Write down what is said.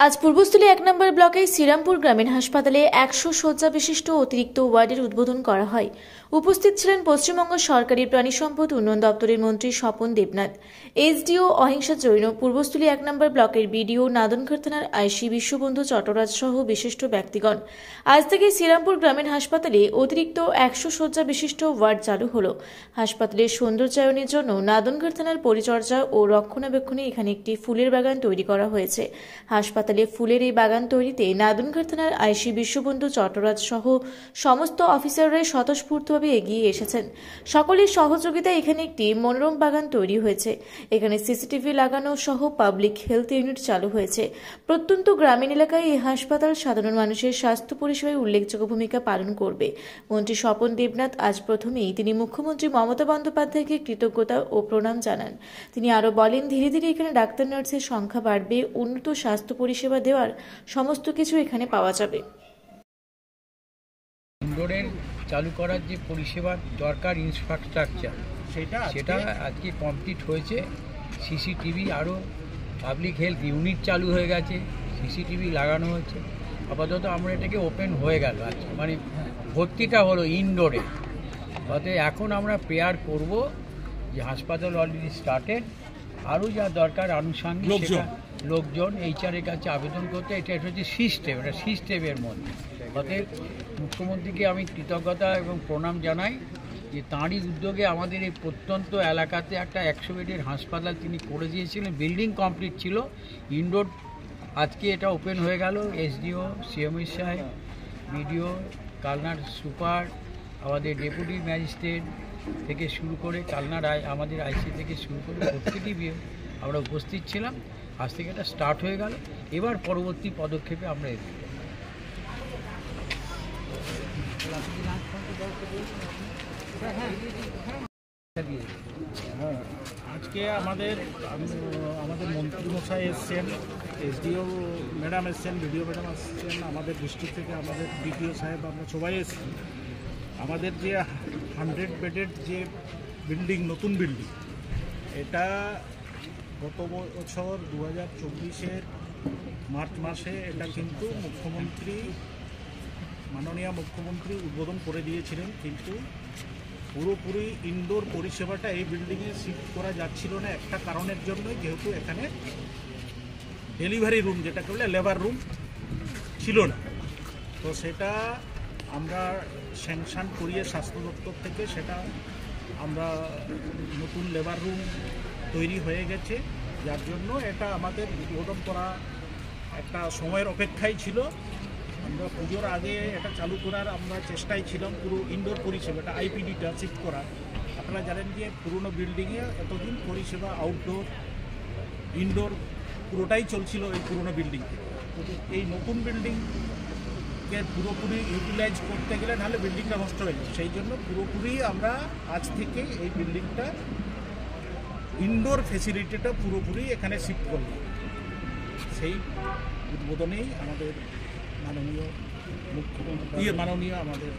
আজ পূর্বস্থলী ১ নম্বর ব্লকের শ্রীরামপুর গ্রামীণ হাসপাতালে ১০০ শয্যা বিশিষ্ট অতিরিক্ত ওয়ার্ডের উদ্বোধন করা হয়। উপস্থিত ছিলেন পশ্চিমবঙ্গ সরকারি প্রাণী সম্পদ উন্নয়ন দপ্তরের মন্ত্রী স্বপন দেবনাথ, এসডিও অহিংসা জৈন, পূর্বস্থলী ১ নম্বর ব্লকের বিডিও, নাদনঘাট থানার আইসি বিশ্ববন্ধু চট্টরাজ সহ বিশিষ্ট ব্যক্তিগণ। আজ থেকে শ্রীরামপুর গ্রামীণ হাসপাতালে অতিরিক্ত ১০০ শয্যা বিশিষ্ট ওয়ার্ড চালু হলো। হাসপাতালের সৌন্দর্যায়নের জন্য নাদনঘাট থানার পরিচর্যা ও রক্ষণাবেক্ষণে এখানে একটি ফুলের বাগান তৈরি করা হয়েছে। হাসপাতালে ফুলের এই বাগান তৈরিতে নাদনঘাট থানার আইসি বিশ্ববন্ধু চট্টরাজ সহ সমস্ত অফিসাররাই স্বতঃস্ফূর্তভাবে এগিয়ে এসেছেন। সকলের সহযোগিতায় এখানে একটি মনোরম বাগান তৈরি হয়েছে। এখানে সিসিটিভি লাগানো সহ পাবলিক হেলথ ইউনিট চালু হয়েছে। প্রত্যন্ত গ্রামীণ এলাকায় এই হাসপাতাল সাধারণ মানুষের স্বাস্থ্য পরিষেবায় উল্লেখযোগ্য ভূমিকা পালন করবে। মন্ত্রী স্বপন দেবনাথ আজ প্রথমেই তিনি মুখ্যমন্ত্রী মমতা বন্দ্যোপাধ্যায়কে কৃতজ্ঞতা ও প্রণাম জানান। তিনি আরও বলেন, ধীরে ধীরে এখানে ডাক্তার নার্সের সংখ্যা বাড়বে, উন্নত স্বাস্থ্য পরিষেবা দেওয়ার সমস্ত কিছু এখানে পাওয়া যাবে। ইনডোরের চালু করার যে পরিষেবার দরকার ইনফ্রাস্ট্রাকচার সেটা আজকে কমপ্লিট হয়েছে। সিসিটিভি আরও পাবলিক হেলথ ইউনিট চালু হয়ে গেছে, সিসিটিভি লাগানো হয়েছে। আপাতত আমরা এটাকে ওপেন হয়ে গেল, আজকে মানে ভর্তিটা হলো ইনডোরে। তাতে এখন আমরা প্রেয়ার করব যে হাসপাতাল অলরেডি স্টার্টেড, আরও যা দরকার আনুষঙ্গিক লোকজন এইচআরের কাছে আবেদন করতে, এটা হচ্ছে সিস্টেম, এটা সিস্টেমের মধ্যে। অতএব মুখ্যমন্ত্রীকে আমি কৃতজ্ঞতা এবং প্রণাম জানাই যে তাঁরই উদ্যোগে আমাদের এই প্রত্যন্ত এলাকাতে একটা ১০০ বেডের হাসপাতাল তিনি করে দিয়েছিলেন। বিল্ডিং কমপ্লিট ছিল, ইনডোর আজকে এটা ওপেন হয়ে গেল। এসডিও, সিএমএস সাহেব, বিডিও, কালনার সুপার, আমাদের ডেপুটি ম্যাজিস্ট্রেট থেকে শুরু করে কালনার আমাদের আইসি থেকে শুরু করে প্রত্যেকটি আমরা উপস্থিত ছিলাম। আজ থেকে এটা স্টার্ট হয়ে গেল। এবার পরবর্তী পদক্ষেপে আমরা এগোব। আজকে আমাদের মন্ত্রী মশাই এসছেন, এসডিও ম্যাডাম এসছেন, বিডিও ম্যাডাম এসছেন, আমাদের ডিস্ট্রিক্ট থেকে আমাদের বিডিও সাহেব, আমরা সবাই এসছি। আমাদের যে 100 বেডের যে বিল্ডিং, নতুন বিল্ডিং, এটা গত বছর 2024-এর মার্চ মাসে এটা কিন্তু মাননীয় মুখ্যমন্ত্রী উদ্বোধন করে দিয়েছিলেন। কিন্তু পুরোপুরি ইনডোর পরিষেবাটা এই বিল্ডিংয়ে শিফট করা যাচ্ছিল না একটা কারণের জন্যই, যেহেতু এখানে ডেলিভারি রুম, যেটা বলে লেবার রুম, ছিল না। তো সেটা আমরা স্যাংশন করিয়ে স্বাস্থ্য দপ্তর থেকে সেটা আমরা নতুন লেবার রুম তৈরি হয়ে গেছে, যার জন্য এটা আমাদের উদ্বোধন করা একটা সময়ের অপেক্ষায় ছিল। আমরা পুজোর আগে এটা চালু করার আমরা চেষ্টায় ছিলাম, পুরো ইনডোর পরিষেবাটা আইপিডিটা শিফট করা। আপনারা জানেন যে পুরনো বিল্ডিংয়ে এতদিন পরিষেবা আউটডোর ইনডোর পুরোটাই চলছিল এই পুরনো বিল্ডিংকে। এই নতুন বিল্ডিংকে পুরোপুরি ইউটিলাইজ করতে গেলে নাহলে বিল্ডিংটা নষ্ট হয়ে যায়। সেই জন্য পুরোপুরি আমরা আজ থেকে এই বিল্ডিংটা ইনডোর ফেসিলিটিটা পুরোপুরি এখানে শিফট করলাম। সেই উদ্বোধনেই আমাদের মাননীয় মুখ্যমন্ত্রী, মাননীয় আমাদের